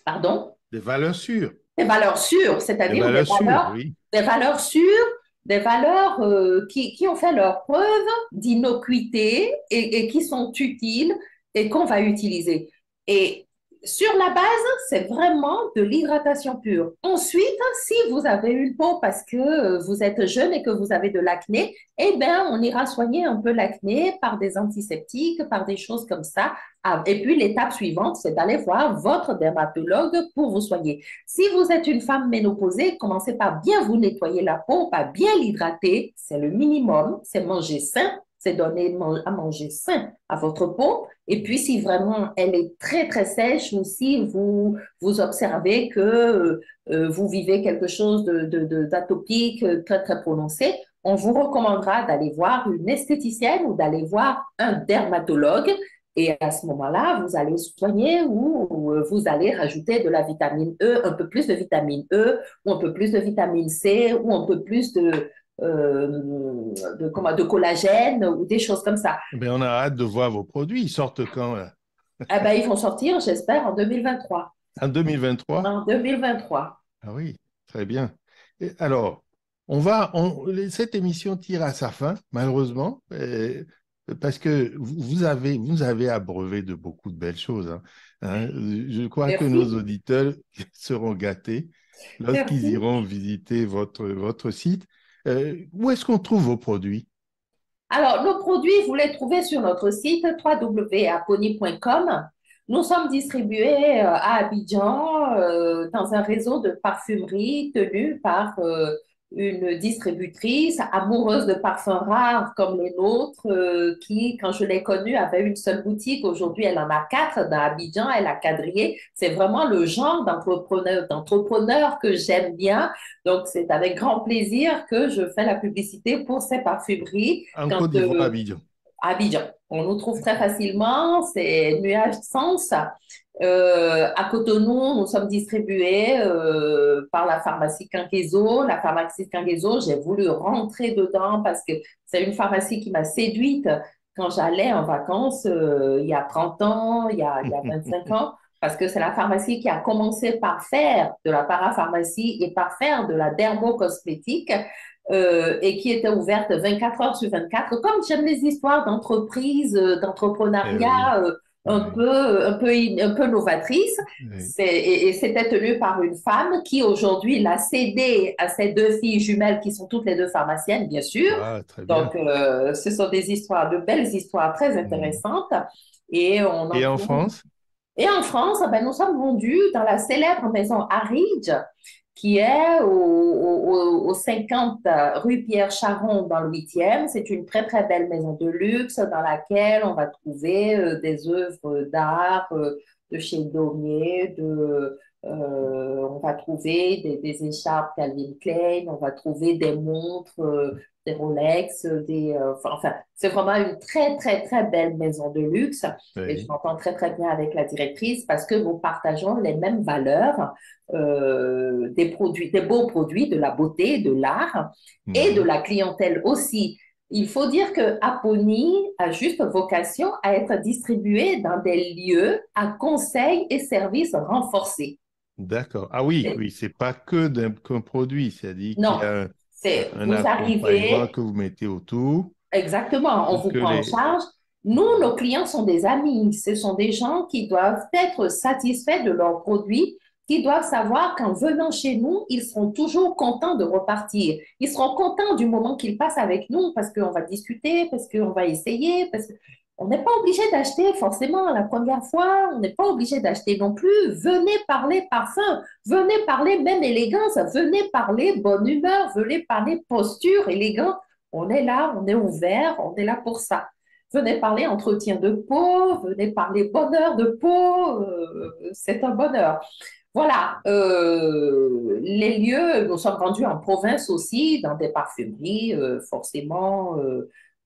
pardon, Des valeurs sûres. des valeurs sûres, Des c'est-à-dire valeurs sûres, oui. des valeurs sûres, des valeurs qui ont fait leur preuve d'innocuité et qui sont utiles et qu'on va utiliser. Et sur la base, c'est vraiment de l'hydratation pure. Ensuite, si vous avez une peau parce que vous êtes jeune et que vous avez de l'acné, eh bien, on ira soigner un peu l'acné par des antiseptiques, par des choses comme ça. Ah, et puis, l'étape suivante, c'est d'aller voir votre dermatologue pour vous soigner. Si vous êtes une femme ménopausée, commencez par bien vous nettoyer la peau, par bien l'hydrater. C'est le minimum. C'est manger sain. C'est donner à manger sain à votre peau. Et puis, si vraiment elle est très, très sèche ou si vous observez que vous vivez quelque chose d'atopique très, très prononcé, on vous recommandera d'aller voir une esthéticienne ou d'aller voir un dermatologue. Et à ce moment-là, vous allez soigner ou vous allez rajouter de la vitamine E, un peu plus de vitamine E, ou un peu plus de vitamine C, ou un peu plus de collagène, ou des choses comme ça. Mais on a hâte de voir vos produits. Ils sortent quand, là? Eh ben, ils vont sortir, j'espère, en 2023. En 2023? En 2023. Ah oui, très bien. Et alors, cette émission tire à sa fin, malheureusement, parce que vous avez abreuvé de beaucoup de belles choses, hein. Hein. Je crois que nos Merci. auditeurs seront gâtés lorsqu'ils Merci. iront visiter votre site. Où est-ce qu'on trouve vos produits? Alors, nos produits, vous les trouvez sur notre site www.aponi.com. Nous sommes distribués à Abidjan dans un réseau de parfumerie tenu par une distributrice amoureuse de parfums rares comme les nôtres qui, quand je l'ai connue, avait une seule boutique. Aujourd'hui, elle en a 4 dans Abidjan. Elle a quadrillé. C'est vraiment le genre d'entrepreneur que j'aime bien. Donc, c'est avec grand plaisir que je fais la publicité pour ces parfumeries. En Quand Côte d'Ivoire, à Abidjan. à Abidjan. On nous trouve très facilement, c'est Nuage Sens. À Cotonou, nous sommes distribués par la pharmacie Quinquézo. La pharmacie Quinquézo, j'ai voulu rentrer dedans parce que c'est une pharmacie qui m'a séduite quand j'allais en vacances il y a 30 ans, il y a 25 ans, parce que c'est la pharmacie qui a commencé par faire de la parapharmacie et par faire de la dermocosmétique et qui était ouverte 24 heures sur 24. Comme j'aime les histoires d'entreprise, Eh oui, d'entrepreneuriat oui, un peu novatrice, oui. et c'était tenu par une femme qui aujourd'hui l'a cédé à ses deux filles jumelles qui sont toutes les deux pharmaciennes, bien sûr. Ah, très bien. Donc, ce sont des histoires, de belles histoires très Mm. intéressantes. Et on en Et en trouve. France? Et en France, ben, nous sommes vendus dans la célèbre maison Harridge, qui est au 50 rue Pierre Charon dans le 8e. C'est une très, très belle maison de luxe dans laquelle on va trouver des œuvres d'art de chez Daumier, on va trouver des écharpes Calvin Klein, on va trouver des montres, des Rolex, enfin, c'est vraiment une très, très, très belle maison de luxe. Et je Oui. m'entends très, très bien avec la directrice parce que nous partageons les mêmes valeurs des produits, des beaux produits, de la beauté, de l'art et de Mhm. la clientèle aussi. Il faut dire que Aponi a juste vocation à être distribué dans des lieux à conseils et services renforcés. D'accord. Ah oui, Et oui, c'est pas que qu'un produit, c'est-à-dire qu'il y non, a c'est un vous accompagnement arrivez, que vous mettez autour exactement, on pour vous que prend en les... charge. Nous, nos clients sont des amis. Ce sont des gens qui doivent être satisfaits de leurs produits, qui doivent savoir qu'en venant chez nous, ils seront toujours contents de repartir. Ils seront contents du moment qu'ils passent avec nous parce qu'on va discuter, parce qu'on va essayer, parce qu'on n'est pas obligé d'acheter forcément la première fois, on n'est pas obligé d'acheter non plus. Venez parler parfum, venez parler même élégance, venez parler bonne humeur, venez parler posture, élégance. On est là, on est ouvert, on est là pour ça. Venez parler entretien de peau, venez parler bonheur de peau, c'est un bonheur. Voilà, les lieux, nous sommes vendus en province aussi, dans des parfumeries, forcément. Et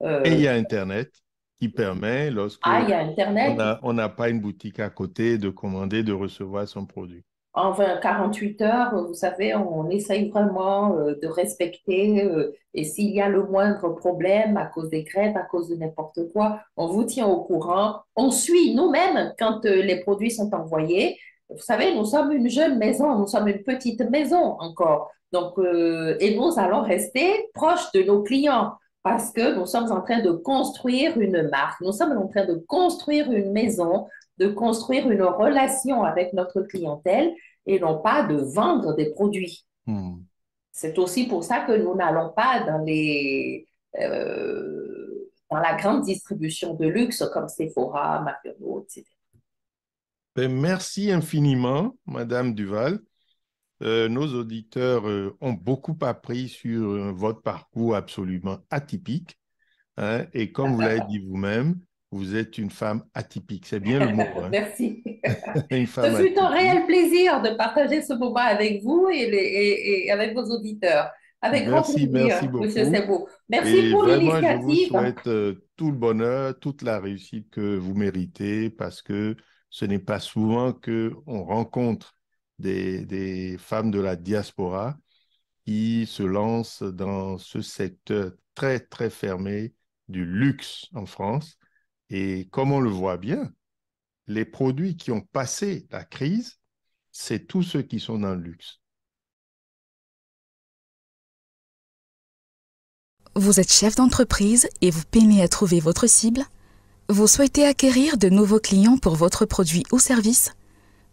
il Euh, y a Internet qui permet, lorsque il y a Internet. on n'a pas une boutique à côté, de commander, de recevoir son produit. En 48 heures, vous savez, on essaye vraiment de respecter et s'il y a le moindre problème à cause des grèves, à cause de n'importe quoi, on vous tient au courant. On suit nous-mêmes quand les produits sont envoyés. Vous savez, nous sommes une jeune maison, nous sommes une petite maison encore. Donc, et nous allons rester proches de nos clients parce que nous sommes en train de construire une marque, nous sommes en train de construire une maison, de construire une relation avec notre clientèle et non pas de vendre des produits. Hmm. C'est aussi pour ça que nous n'allons pas dans la grande distribution de luxe comme Sephora, Maferno, etc. Ben, merci infiniment, Madame Duval. Nos auditeurs ont beaucoup appris sur votre parcours absolument atypique, hein, et comme vous l'avez dit vous-même, vous êtes une femme atypique. C'est bien le mot, hein, Merci. une Ce femme fut un atypique. réel plaisir de partager ce moment avec vous et avec vos auditeurs. Avec grand Merci, merci plaisir, Monsieur beaucoup. Sebo. Merci Et pour vraiment, je vous l'initiative. souhaite tout le bonheur, toute la réussite que vous méritez, parce que ce n'est pas souvent qu'on rencontre des femmes de la diaspora qui se lancent dans ce secteur très, très fermé du luxe en France. Et comme on le voit bien, les produits qui ont passé la crise, c'est tous ceux qui sont dans le luxe. Vous êtes chef d'entreprise et vous peinez à trouver votre cible? Vous souhaitez acquérir de nouveaux clients pour votre produit ou service?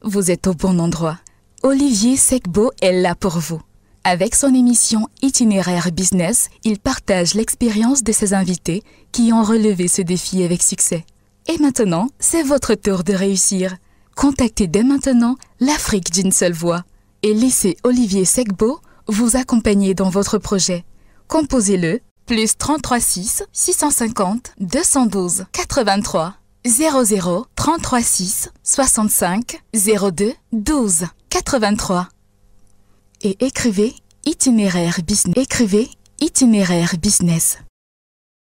Vous êtes au bon endroit. Olivier Secbo est là pour vous. Avec son émission Itinéraire Business, il partage l'expérience de ses invités qui ont relevé ce défi avec succès. Et maintenant, c'est votre tour de réussir. Contactez dès maintenant l'Afrique d'une seule voix et laissez Olivier Secbo vous accompagner dans votre projet. Composez-le plus 33 6 650 212 83 00 33 6 65 02 12 83 et écrivez itinéraire business.